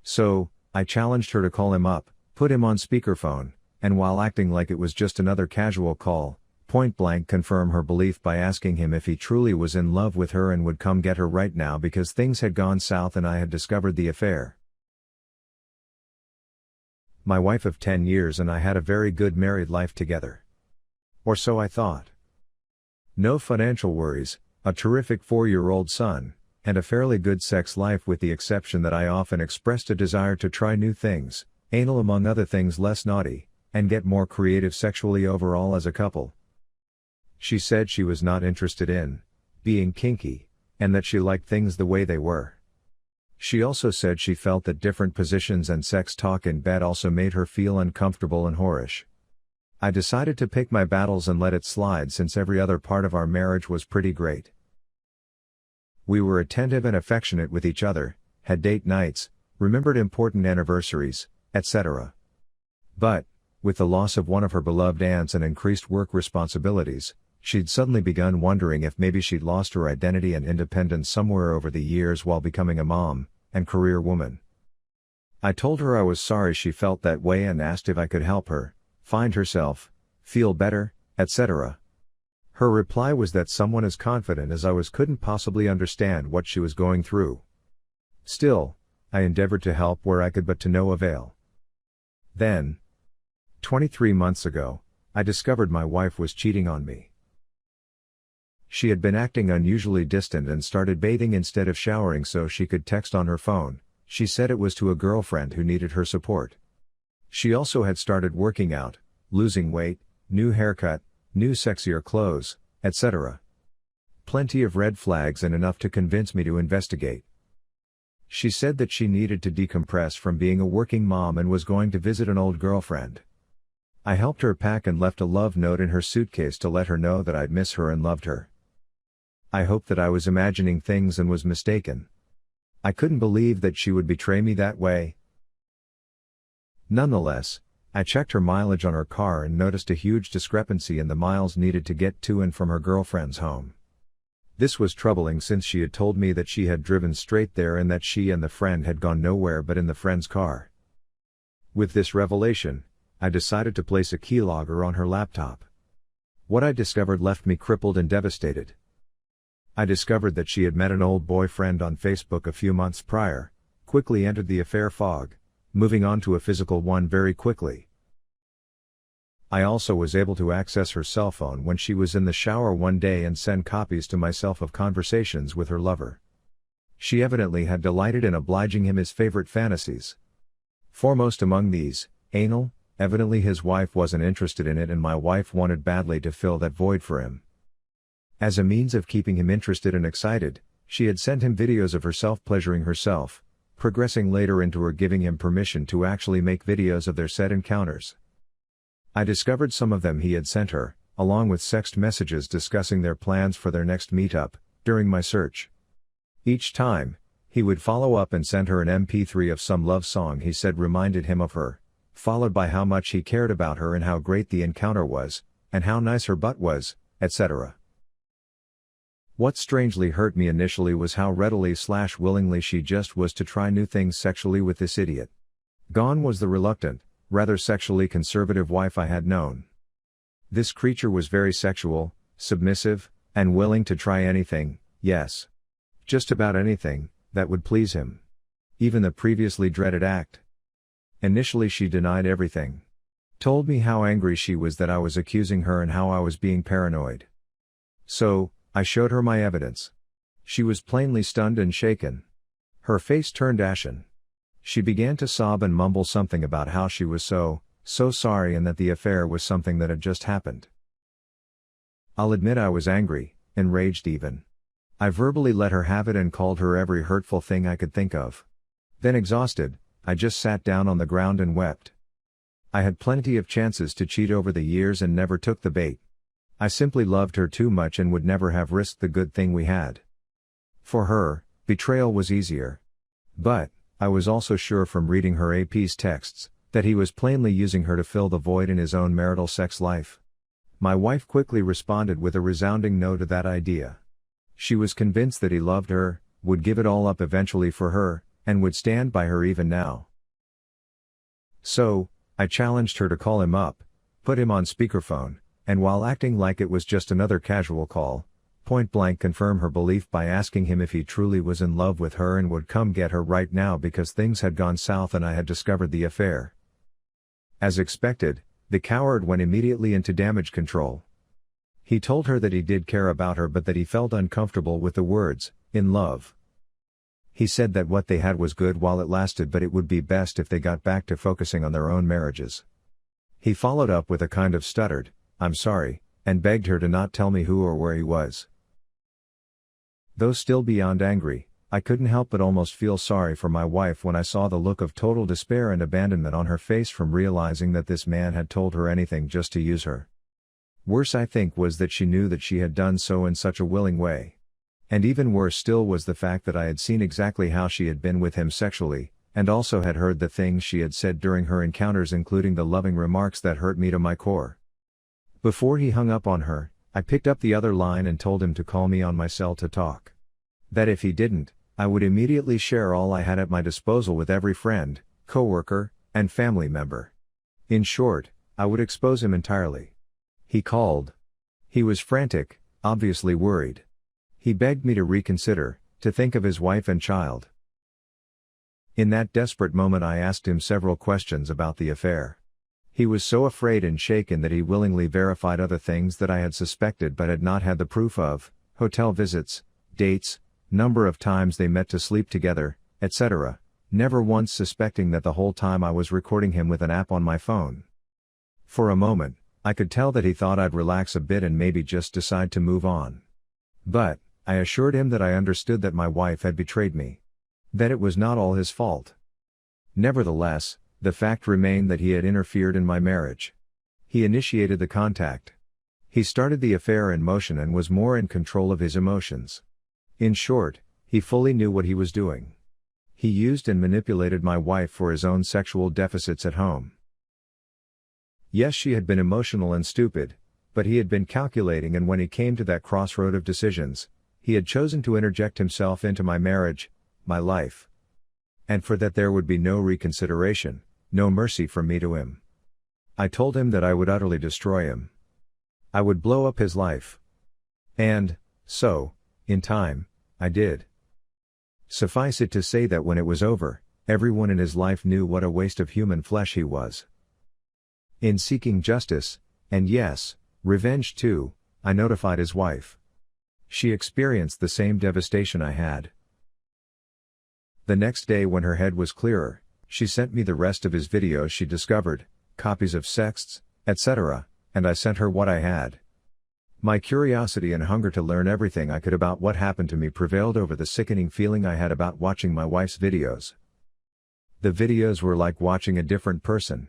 So, I challenged her to call him up, put him on speakerphone, and while acting like it was just another casual call, point blank confirm her belief by asking him if he truly was in love with her and would come get her right now because things had gone south and I had discovered the affair. My wife of 10 years and I had a very good married life together. Or so I thought. No financial worries, a terrific 4-year-old son, and a fairly good sex life with the exception that I often expressed a desire to try new things, anal among other things less naughty, and get more creative sexually overall as a couple. She said she was not interested in being kinky, and that she liked things the way they were. She also said she felt that different positions and sex talk in bed also made her feel uncomfortable and whorish. I decided to pick my battles and let it slide since every other part of our marriage was pretty great. We were attentive and affectionate with each other, had date nights, remembered important anniversaries, etc. But, with the loss of one of her beloved aunts and increased work responsibilities, she'd suddenly begun wondering if maybe she'd lost her identity and independence somewhere over the years while becoming a mom and career woman. I told her I was sorry she felt that way and asked if I could help her find herself, feel better, etc. Her reply was that someone as confident as I was couldn't possibly understand what she was going through. Still, I endeavored to help where I could, but to no avail. Then, 23 months ago, I discovered my wife was cheating on me. She had been acting unusually distant and started bathing instead of showering so she could text on her phone. She said it was to a girlfriend who needed her support. She also had started working out, losing weight, new haircut, new sexier clothes, etc. Plenty of red flags and enough to convince me to investigate. She said that she needed to decompress from being a working mom and was going to visit an old girlfriend. I helped her pack and left a love note in her suitcase to let her know that I'd miss her and loved her. I hoped that I was imagining things and was mistaken. I couldn't believe that she would betray me that way. Nonetheless, I checked her mileage on her car and noticed a huge discrepancy in the miles needed to get to and from her girlfriend's home. This was troubling since she had told me that she had driven straight there and that she and the friend had gone nowhere but in the friend's car. With this revelation, I decided to place a keylogger on her laptop. What I discovered left me crippled and devastated. I discovered that she had met an old boyfriend on Facebook a few months prior, quickly entered the affair fog, moving on to a physical one very quickly. I also was able to access her cell phone when she was in the shower one day and send copies to myself of conversations with her lover. She evidently had delighted in obliging him his favorite fantasies. Foremost among these, anal. Evidently his wife wasn't interested in it and my wife wanted badly to fill that void for him. As a means of keeping him interested and excited, she had sent him videos of herself pleasuring herself, progressing later into her giving him permission to actually make videos of their said encounters. I discovered some of them he had sent her, along with sext messages discussing their plans for their next meetup, during my search. Each time, he would follow up and send her an MP3 of some love song he said reminded him of her, followed by how much he cared about her and how great the encounter was, and how nice her butt was, etc. What strangely hurt me initially was how readily/willingly she just was to try new things sexually with this idiot. Gone was the reluctant, rather sexually conservative wife I had known. This creature was very sexual, submissive, and willing to try anything, yes. Just about anything, that would please him. Even the previously dreaded act. Initially she denied everything. Told me how angry she was that I was accusing her and how I was being paranoid. So, I showed her my evidence. She was plainly stunned and shaken. Her face turned ashen. She began to sob and mumble something about how she was so sorry and that the affair was something that had just happened. I'll admit I was angry, enraged even. I verbally let her have it and called her every hurtful thing I could think of. Then exhausted, I just sat down on the ground and wept. I had plenty of chances to cheat over the years and never took the bait. I simply loved her too much and would never have risked the good thing we had. For her, betrayal was easier. But, I was also sure from reading her AP's texts, that he was plainly using her to fill the void in his own marital sex life. My wife quickly responded with a resounding no to that idea. She was convinced that he loved her, would give it all up eventually for her, and would stand by her even now. So, I challenged her to call him up, put him on speakerphone, and while acting like it was just another casual call, point blank confirm her belief by asking him if he truly was in love with her and would come get her right now because things had gone south and I had discovered the affair. As expected, the coward went immediately into damage control. He told her that he did care about her but that he felt uncomfortable with the words, "in love." He said that what they had was good while it lasted but it would be best if they got back to focusing on their own marriages. He followed up with a kind of stuttered, "I'm sorry," and begged her to not tell me who or where he was. Though still beyond angry, I couldn't help but almost feel sorry for my wife when I saw the look of total despair and abandonment on her face from realizing that this man had told her anything just to use her. Worse I think was that she knew that she had done so in such a willing way. And even worse still was the fact that I had seen exactly how she had been with him sexually, and also had heard the things she had said during her encounters, including the loving remarks that hurt me to my core. Before he hung up on her, I picked up the other line and told him to call me on my cell to talk. That if he didn't, I would immediately share all I had at my disposal with every friend, coworker, and family member. In short, I would expose him entirely. He called. He was frantic, obviously worried. He begged me to reconsider, to think of his wife and child. In that desperate moment I asked him several questions about the affair. He was so afraid and shaken that he willingly verified other things that I had suspected but had not had the proof of: hotel visits, dates, number of times they met to sleep together, etc., never once suspecting that the whole time I was recording him with an app on my phone. For a moment, I could tell that he thought I'd relax a bit and maybe just decide to move on. But, I assured him that I understood that my wife had betrayed me. That it was not all his fault. Nevertheless, the fact remained that he had interfered in my marriage. He initiated the contact. He started the affair in motion and was more in control of his emotions. In short, he fully knew what he was doing. He used and manipulated my wife for his own sexual deficits at home. Yes, she had been emotional and stupid, but he had been calculating, and when he came to that crossroad of decisions, he had chosen to interject himself into my marriage, my life. And for that there would be no reconsideration, no mercy from me to him. I told him that I would utterly destroy him. I would blow up his life. And, so, in time, I did. Suffice it to say that when it was over, everyone in his life knew what a waste of human flesh he was. In seeking justice, and yes, revenge too, I notified his wife. She experienced the same devastation I had. The next day, when her head was clearer, she sent me the rest of his videos she discovered, copies of sexts, etc., and I sent her what I had. My curiosity and hunger to learn everything I could about what happened to me prevailed over the sickening feeling I had about watching my wife's videos. The videos were like watching a different person.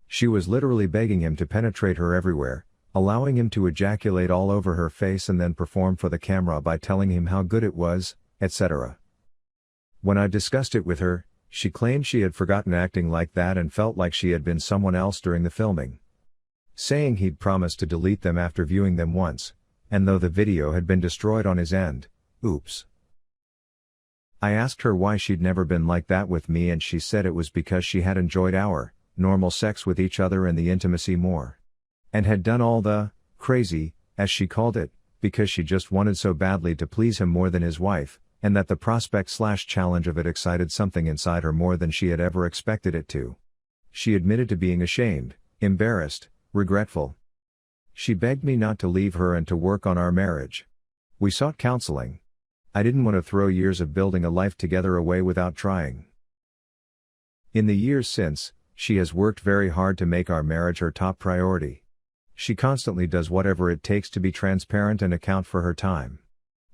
She was literally begging him to penetrate her everywhere, allowing him to ejaculate all over her face and then perform for the camera by telling him how good it was, etc. When I discussed it with her, she claimed she had forgotten acting like that and felt like she had been someone else during the filming. Saying he'd promised to delete them after viewing them once, and though the video had been destroyed on his end, oops. I asked her why she'd never been like that with me, and she said it was because she had enjoyed our normal sex with each other and the intimacy more. And had done all the crazy, as she called it, because she just wanted so badly to please him more than his wife, and that the prospect/challenge of it excited something inside her more than she had ever expected it to. She admitted to being ashamed, embarrassed, regretful. She begged me not to leave her and to work on our marriage. We sought counseling. I didn't want to throw years of building a life together away without trying. In the years since, she has worked very hard to make our marriage her top priority. She constantly does whatever it takes to be transparent and account for her time.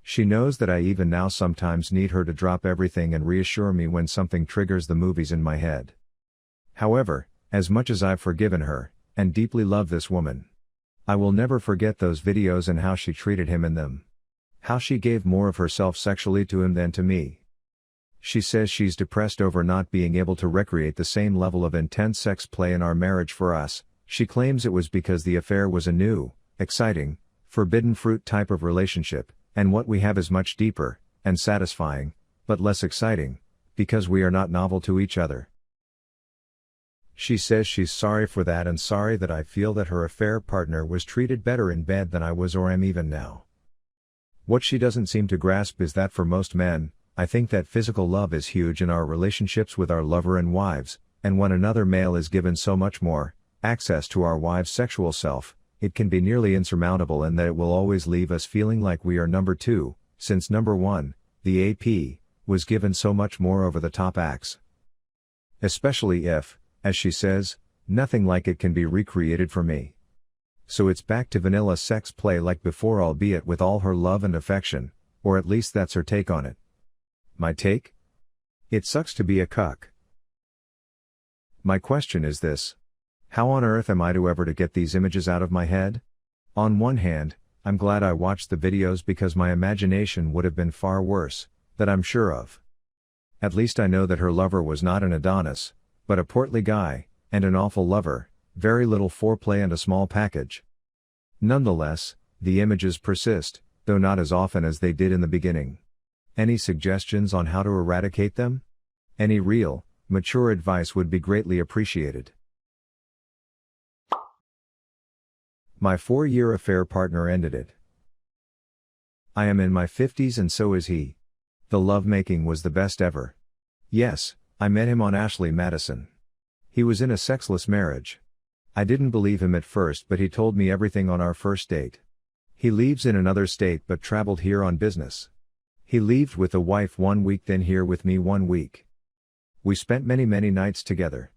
She knows that I even now sometimes need her to drop everything and reassure me when something triggers the movies in my head. However, as much as I've forgiven her, and deeply love this woman, I will never forget those videos and how she treated him in them. How she gave more of herself sexually to him than to me. She says she's depressed over not being able to recreate the same level of intense sex play in our marriage for us. She claims it was because the affair was a new, exciting, forbidden fruit type of relationship, and what we have is much deeper, and satisfying, but less exciting, because we are not novel to each other. She says she's sorry for that and sorry that I feel that her affair partner was treated better in bed than I was or am even now. What she doesn't seem to grasp is that for most men, I think that physical love is huge in our relationships with our lover and wives, and when another male is given so much more access to our wife's sexual self, it can be nearly insurmountable and that it will always leave us feeling like we are number two, since number one, the AP, was given so much more over the top acts. Especially if, as she says, nothing like it can be recreated for me. So it's back to vanilla sex play like before, albeit with all her love and affection, or at least that's her take on it. My take? It sucks to be a cuck. My question is this. How on earth am I to ever to get these images out of my head? On one hand, I'm glad I watched the videos because my imagination would have been far worse, that I'm sure of. At least I know that her lover was not an Adonis, but a portly guy, and an awful lover, very little foreplay and a small package. Nonetheless, the images persist, though not as often as they did in the beginning. Any suggestions on how to eradicate them? Any real, mature advice would be greatly appreciated. My 4-year affair partner ended it. I am in my 50s and so is he. The lovemaking was the best ever. Yes, I met him on Ashley Madison. He was in a sexless marriage. I didn't believe him at first, but he told me everything on our first date. He lives in another state but traveled here on business. He lived with the wife 1 week, then here with me 1 week. We spent many nights together.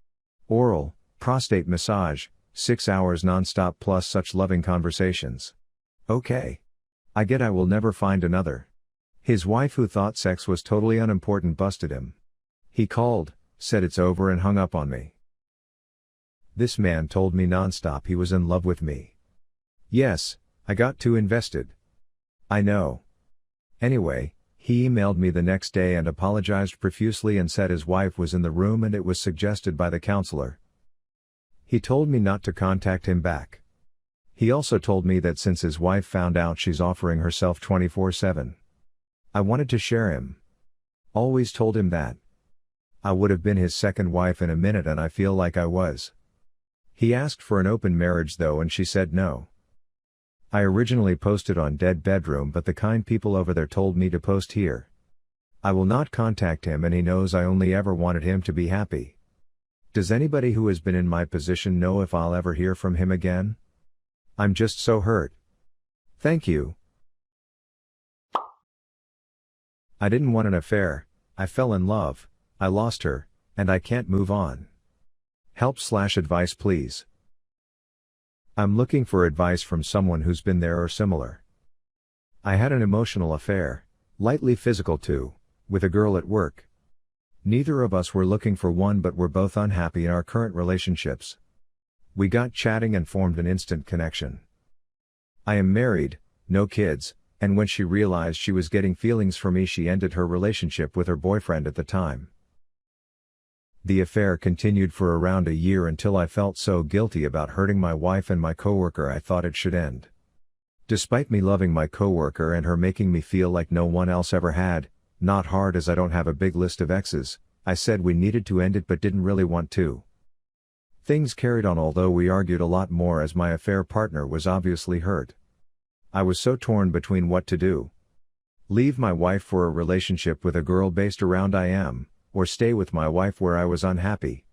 Oral, prostate massage, 6 hours non-stop plus such loving conversations. Okay. I get I will never find another. His wife, who thought sex was totally unimportant, busted him. He called, said it's over and hung up on me. This man told me non-stop he was in love with me. Yes, I got too invested. I know. Anyway, he emailed me the next day and apologized profusely and said his wife was in the room and it was suggested by the counselor. He told me not to contact him back. He also told me that since his wife found out, she's offering herself 24/7. I wanted to share him. Always told him that. I would have been his second wife in a minute and I feel like I was. He asked for an open marriage though and she said no. I originally posted on Dead Bedroom, but the kind people over there told me to post here. I will not contact him and he knows I only ever wanted him to be happy. Does anybody who has been in my position know if I'll ever hear from him again? I'm just so hurt. Thank you. I didn't want an affair, I fell in love, I lost her, and I can't move on. Help/advice please. I'm looking for advice from someone who's been there or similar. I had an emotional affair, lightly physical too, with a girl at work. Neither of us were looking for one, but were both unhappy in our current relationships. We got chatting and formed an instant connection. I am married, no kids, and when she realized she was getting feelings for me, she ended her relationship with her boyfriend at the time. The affair continued for around a year until I felt so guilty about hurting my wife and my coworker I thought it should end. Despite me loving my coworker and her making me feel like no one else ever had, not hard as I don't have a big list of exes, I said we needed to end it but didn't really want to. Things carried on, although we argued a lot more as my affair partner was obviously hurt. I was so torn between what to do. Leave my wife for a relationship with a girl based around I am, or stay with my wife where I was unhappy.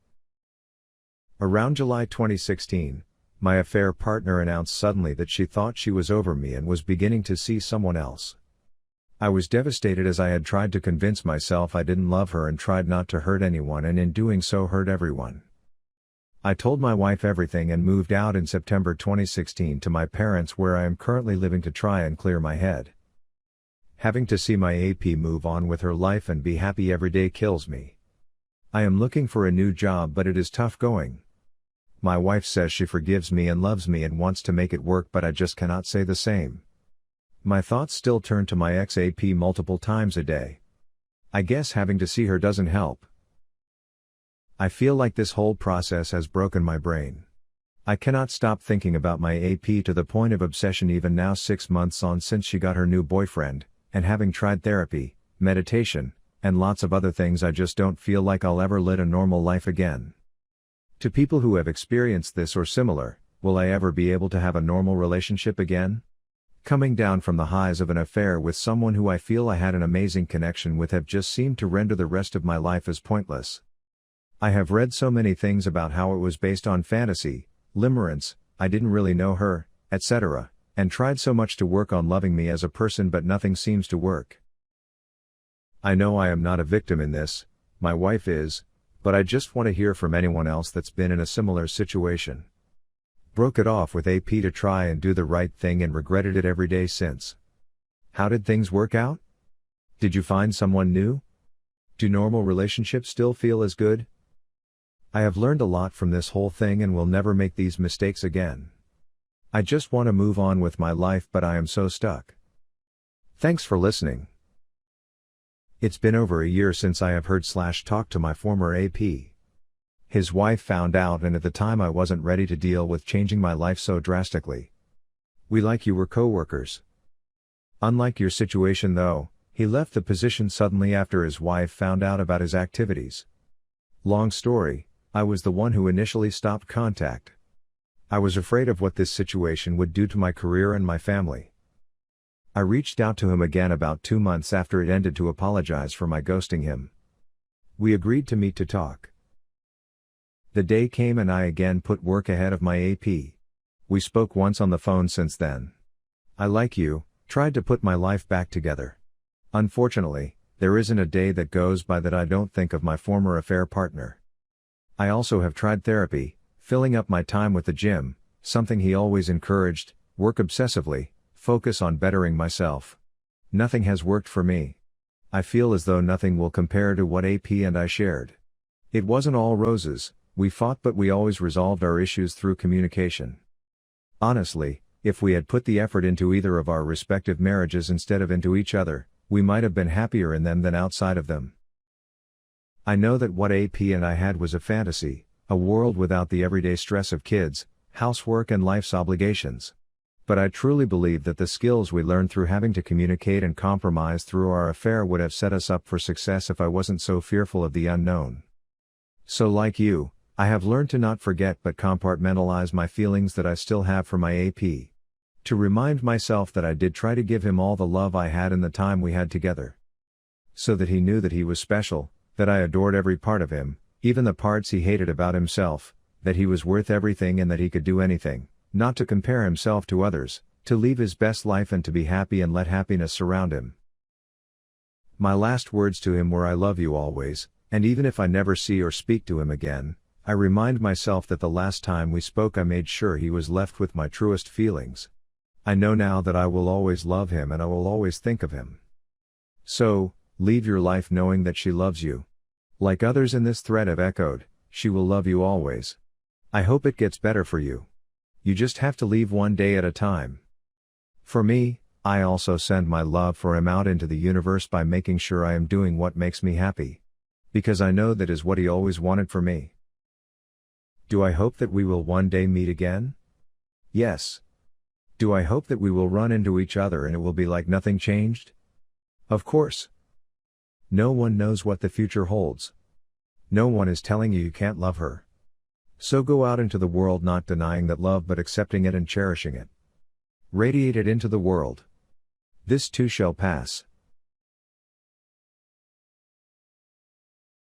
Around July 2016, my affair partner announced suddenly that she thought she was over me and was beginning to see someone else. I was devastated as I had tried to convince myself I didn't love her and tried not to hurt anyone, and in doing so hurt everyone. I told my wife everything and moved out in September 2016 to my parents, where I am currently living, to try and clear my head. Having to see my AP move on with her life and be happy every day kills me. I am looking for a new job, but it is tough going. My wife says she forgives me and loves me and wants to make it work, but I just cannot say the same. My thoughts still turn to my ex-AP multiple times a day. I guess having to see her doesn't help. I feel like this whole process has broken my brain. I cannot stop thinking about my AP to the point of obsession, even now 6 months on since she got her new boyfriend, and having tried therapy, meditation, and lots of other things. I just don't feel like I'll ever lead a normal life again. To people who have experienced this or similar, will I ever be able to have a normal relationship again? Coming down from the highs of an affair with someone who I feel I had an amazing connection with have just seemed to render the rest of my life as pointless. I have read so many things about how it was based on fantasy, limerence, I didn't really know her, etc., and tried so much to work on loving me as a person, but nothing seems to work. I know I am not a victim in this, my wife is, but I just want to hear from anyone else that's been in a similar situation. Broke it off with AP to try and do the right thing and regretted it every day since. How did things work out? Did you find someone new? Do normal relationships still feel as good? I have learned a lot from this whole thing and will never make these mistakes again. I just want to move on with my life, but I am so stuck. Thanks for listening. It's been over a year since I have heard/talked to my former AP. His wife found out, and at the time I wasn't ready to deal with changing my life so drastically. We like you were co-workers. Unlike your situation though, he left the position suddenly after his wife found out about his activities. Long story, I was the one who initially stopped contact. I was afraid of what this situation would do to my career and my family. I reached out to him again about 2 months after it ended to apologize for my ghosting him. We agreed to meet to talk. The day came and I again put work ahead of my AP. We spoke once on the phone since then. I, like you, tried to put my life back together. Unfortunately, there isn't a day that goes by that I don't think of my former affair partner. I also have tried therapy, filling up my time with the gym, something he always encouraged, work obsessively, focus on bettering myself. Nothing has worked for me. I feel as though nothing will compare to what AP and I shared. It wasn't all roses. We fought, but we always resolved our issues through communication. Honestly, if we had put the effort into either of our respective marriages instead of into each other, we might have been happier in them than outside of them. I know that what AP and I had was a fantasy, a world without the everyday stress of kids, housework and life's obligations. But I truly believe that the skills we learned through having to communicate and compromise through our affair would have set us up for success if I wasn't so fearful of the unknown. So, like you, I have learned to not forget but compartmentalize my feelings that I still have for my AP. To remind myself that I did try to give him all the love I had in the time we had together. So that he knew that he was special, that I adored every part of him, even the parts he hated about himself, that he was worth everything and that he could do anything, not to compare himself to others, to live his best life and to be happy and let happiness surround him. My last words to him were, I love you always, and even if I never see or speak to him again, I remind myself that the last time we spoke I made sure he was left with my truest feelings. I know now that I will always love him and I will always think of him. So, leave your life knowing that she loves you. Like others in this thread have echoed, she will love you always. I hope it gets better for you. You just have to leave one day at a time. For me, I also send my love for him out into the universe by making sure I am doing what makes me happy. Because I know that is what he always wanted for me. Do I hope that we will one day meet again? Yes. Do I hope that we will run into each other and it will be like nothing changed? Of course. No one knows what the future holds. No one is telling you can't love her. So go out into the world not denying that love but accepting it and cherishing it. Radiate it into the world. This too shall pass.